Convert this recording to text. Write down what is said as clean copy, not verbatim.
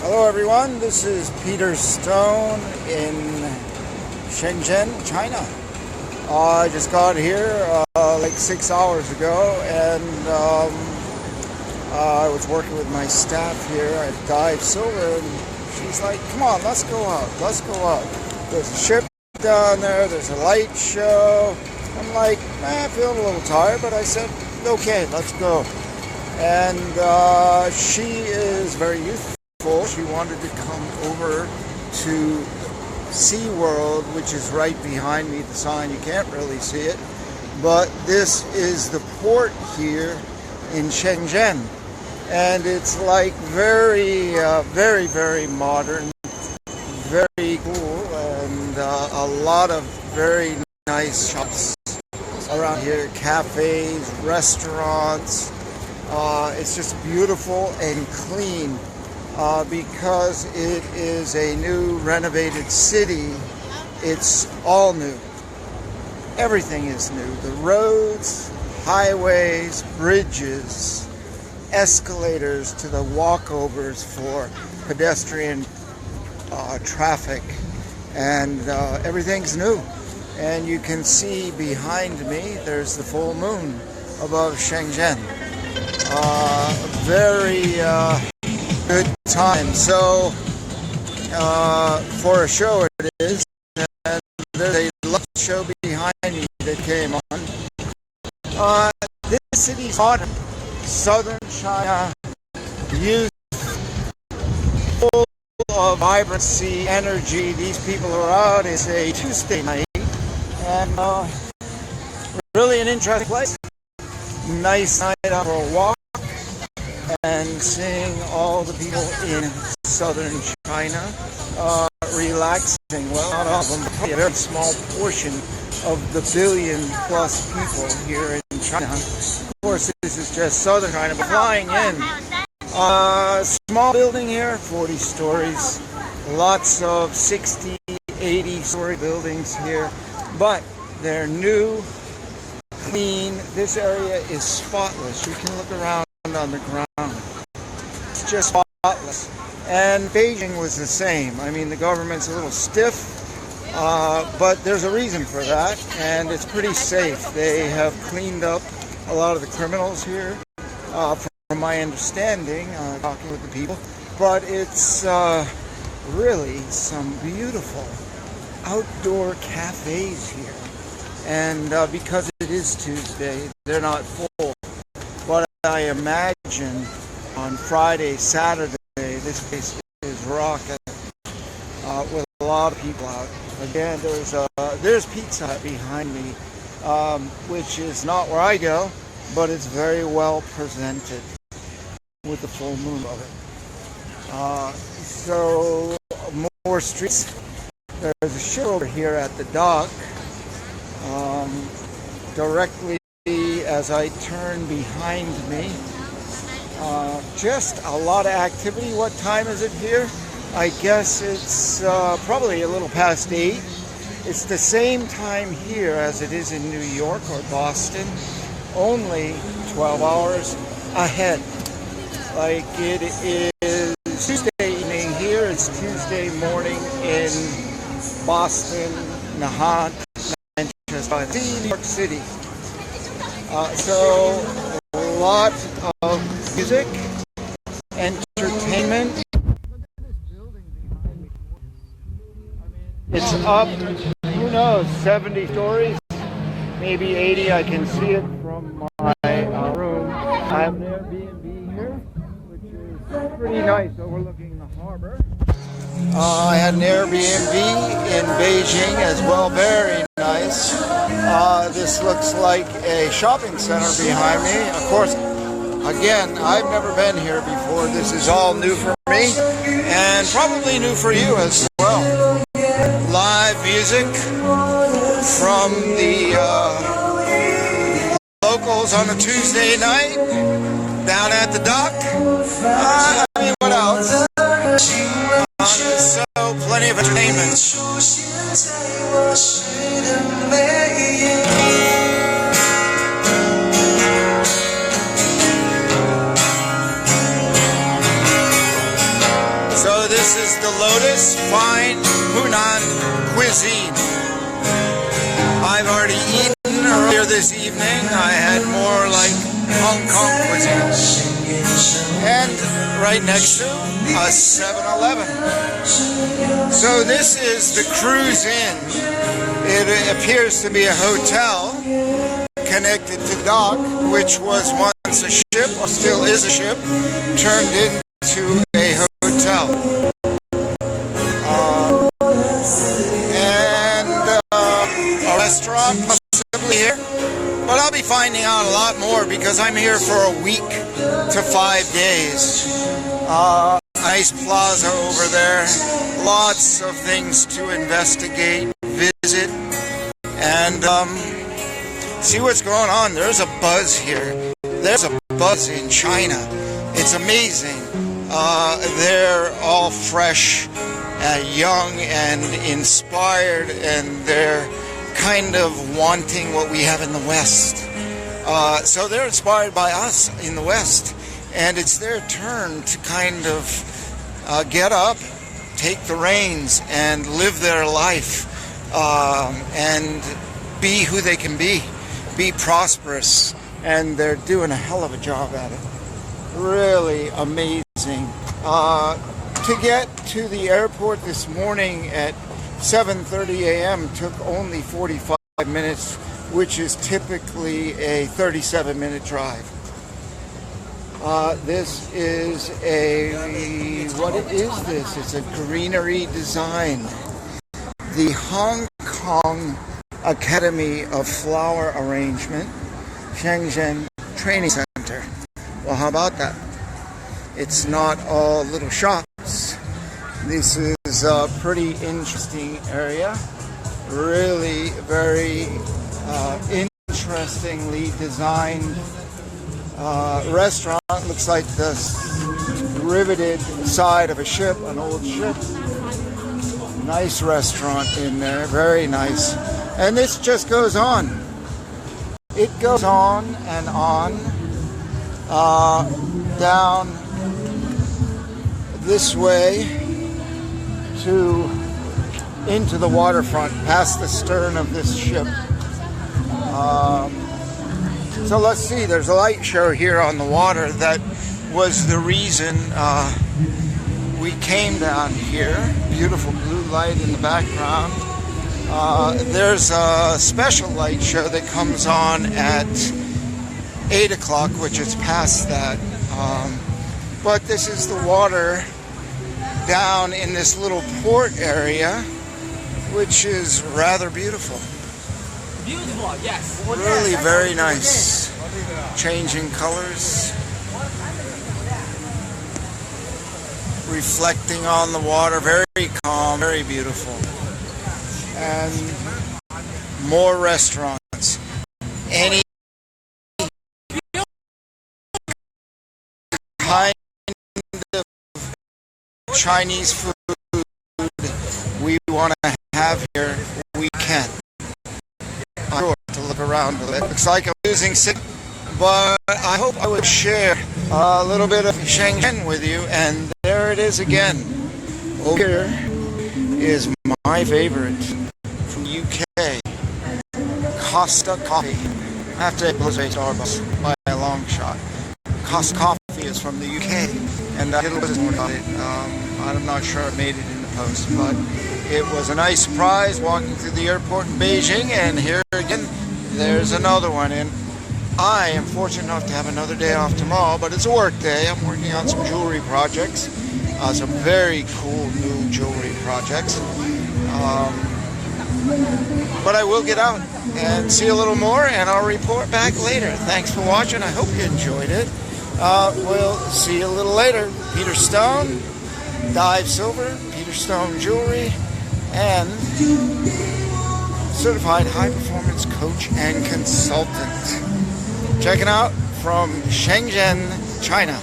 Hello everyone, this is Peter Stone in Shenzhen, China. I just got here like 6 hours ago, and I was working with my staff here at Dive Silver, and she's like, come on, let's go out. There's a ship down there, there's a light show. I'm like, I'm feeling a little tired, but I said, okay, let's go. And she is very youthful. She wanted to come over to SeaWorld, which is right behind me, the sign. You can't really see it. But this is the port here in Shenzhen. And it's like very, very modern, very cool, and a lot of very nice shops around here, cafes, restaurants. It's just beautiful and clean because it is a new renovated city. It's all new. Everything is new. The roads, highways, bridges, escalators to the walkovers for pedestrian traffic, and everything's new. And you can see behind me, there's the full moon above Shenzhen. Very good time. So for a show it is, and there's a light show behind me that came on. This city's modern, southern China, youth, full of vibrancy, energy. These people are out. It's a Tuesday night, and really an interesting place. Nice night out for a walk and seeing all the people in southern China relaxing. Well, not all of them, but probably a very small portion of the billion-plus people here in China. Of course, this is just southern China, but flying in. Small building here, 40 stories. Lots of 60, 80-story buildings here, but they're new, clean. This area is spotless. You can look around on the ground. It's just spotless. And Beijing was the same. I mean, the government's a little stiff, but there's a reason for that, and it's pretty safe. They have cleaned up a lot of the criminals here, from my understanding, talking with the people. But it's really some beautiful outdoor cafes here. And because it is Tuesday, they're not full. But I imagine on Friday, Saturday, this place is rocking with a lot of people out. Again, there's Pizza Hut behind me, which is not where I go, but it's very well presented with the full moon of it. So more streets. There's a ship over here at the dock. Directly as I turn behind me, just a lot of activity. What time is it here? I guess it's probably a little past 8. It's the same time here as it is in New York or Boston, only 12 hours ahead. Like it is Tuesday evening here, it's Tuesday morning in Boston, Nahant, Manchester, New York City. So a lot of music, entertainment. Look at this building behind me. It's up, who knows, 70 stories, maybe 80. I can see it from my room. I have an Airbnb here, which is pretty nice, overlooking the harbor. I had an Airbnb in Beijing as well, very nice. This looks like a shopping center behind me. Of course, again, I've never been here before. This is all new for me, and probably new for you as well. Live music from the locals on a Tuesday night down at the dock. I mean, what else? So plenty of entertainment. So This is the Lotus Fine Hunan Cuisine. I've already eaten earlier this evening. I had more like Hong Kong cuisine. And right next to a 7-Eleven. So this is the Cruise Inn. It appears to be a hotel connected to dock, which was once a ship, or still is a ship, turned into a hotel. A restaurant possibly here, but I'll be finding out a lot more because I'm here for a week to 5 days. Nice plaza over there, lots of things to investigate, visit, and see what's going on. There's a buzz here. There's a buzz in China. It's amazing. They're all fresh, young, and inspired, and they're kind of wanting what we have in the West. So they're inspired by us in the West, and it's their turn to kind of get up, take the reins, and live their life, and be who they can be prosperous, and they're doing a hell of a job at it. Really amazing. To get to the airport this morning at 7:30 a.m. took only 45 minutes, which is typically a 37-minute drive. This is what is this? It's a greenery design. The Hong Kong Academy of Flower Arrangement, Shenzhen Training Center. Well, how about that? It's not all little shops. This is a pretty interesting area. Really very interestingly designed restaurant. Looks like the riveted side of a ship, an old ship. Nice restaurant in there, very nice. And this just goes on. It goes on and on, down this way into the waterfront, past the stern of this ship. So let's see, there's a light show here on the water. That was the reason we came down here. Beautiful blue light in the background. There's a special light show that comes on at 8 o'clock, which is past that. But this is the water down in this little port area, which is rather beautiful. Beautiful, yes. Really very nice. Changing colors. Reflecting on the water. Very calm, very beautiful. And more restaurants. Any kind of Chinese food we want to have here, we can. I'm sure to look around a bit. Looks like I'm losing signal, but I hope I would share a little bit of Shenzhen with you. And there it is again. Over here is my favorite from the UK, Costa Coffee. I have to close a Starbucks by a long shot. Costa Coffee is from the UK, and I did a little bit more about it. I'm not sure I made it in the post, but it was a nice surprise walking through the airport in Beijing, and here again, there's another one. And I am fortunate enough to have another day off tomorrow, but it's a work day. I'm working on some jewelry projects, some very cool new jewelry projects. But I will get out and see a little more, and I'll report back later. Thanks for watching. I hope you enjoyed it. We'll see you a little later. Peter Stone, Dive Silver, Peter Stone Jewelry, and certified high performance coach and consultant. Checking out from Shenzhen, China.